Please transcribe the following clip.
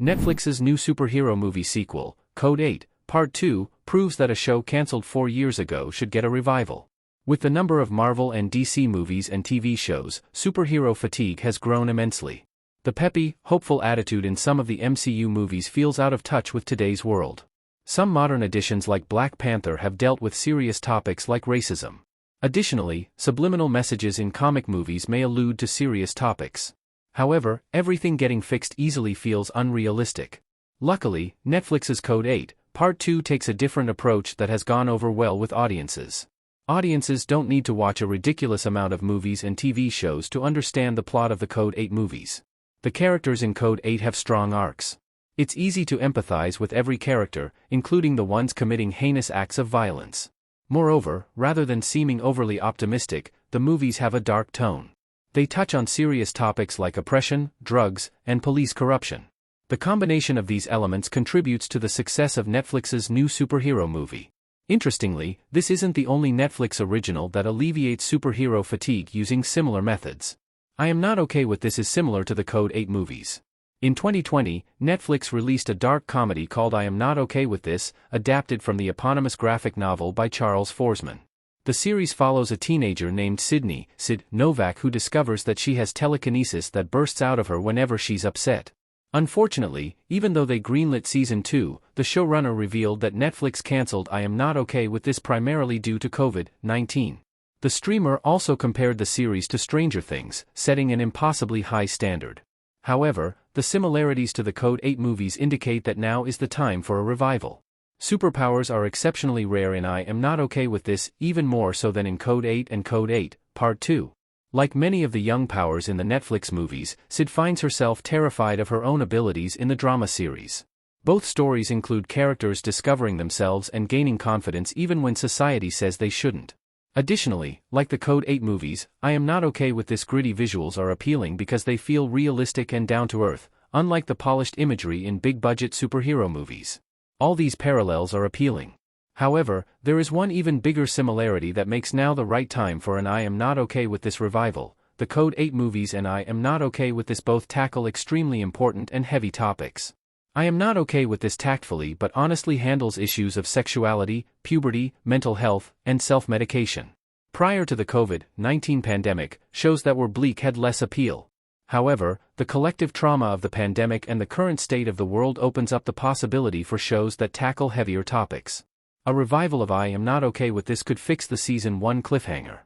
Netflix's new superhero movie sequel, Code 8, Part 2, proves that a show cancelled 4 years ago should get a revival. With the number of Marvel and DC movies and TV shows, superhero fatigue has grown immensely. The peppy, hopeful attitude in some of the MCU movies feels out of touch with today's world. Some modern additions like Black Panther have dealt with serious topics like racism. Additionally, subliminal messages in comic movies may allude to serious topics. However, everything getting fixed easily feels unrealistic. Luckily, Netflix's Code 8, Part 2 takes a different approach that has gone over well with audiences. Audiences don't need to watch a ridiculous amount of movies and TV shows to understand the plot of the Code 8 movies. The characters in Code 8 have strong arcs. It's easy to empathize with every character, including the ones committing heinous acts of violence. Moreover, rather than seeming overly optimistic, the movies have a dark tone. They touch on serious topics like oppression, drugs, and police corruption. The combination of these elements contributes to the success of Netflix's new superhero movie. Interestingly, this isn't the only Netflix original that alleviates superhero fatigue using similar methods. I Am Not Okay With This is similar to the Code 8 movies. In 2020, Netflix released a dark comedy called I Am Not Okay With This, adapted from the eponymous graphic novel by Charles Forsman. The series follows a teenager named Sid Novak who discovers that she has telekinesis that bursts out of her whenever she's upset. Unfortunately, even though they greenlit Season 2, the showrunner revealed that Netflix cancelled I Am Not Okay With This primarily due to COVID-19. The streamer also compared the series to Stranger Things, setting an impossibly high standard. However, the similarities to the Code 8 movies indicate that now is the time for a revival. Superpowers are exceptionally rare in I Am Not Okay With This, even more so than in Code 8 and Code 8, Part 2. Like many of the young powers in the Netflix movies, Sid finds herself terrified of her own abilities in the drama series. Both stories include characters discovering themselves and gaining confidence even when society says they shouldn't. Additionally, like the Code 8 movies, I Am Not Okay With This gritty visuals are appealing because they feel realistic and down-to-earth, unlike the polished imagery in big-budget superhero movies. All these parallels are appealing. However, there is one even bigger similarity that makes now the right time for an I Am Not Okay With This revival. The Code 8 movies and I Am Not Okay With This both tackle extremely important and heavy topics. I Am Not Okay With This tactfully but honestly handles issues of sexuality, puberty, mental health, and self-medication. Prior to the COVID-19 pandemic, shows that were bleak had less appeal. However, the collective trauma of the pandemic and the current state of the world opens up the possibility for shows that tackle heavier topics. A revival of I Am Not Okay With This could fix the Season 1 cliffhanger.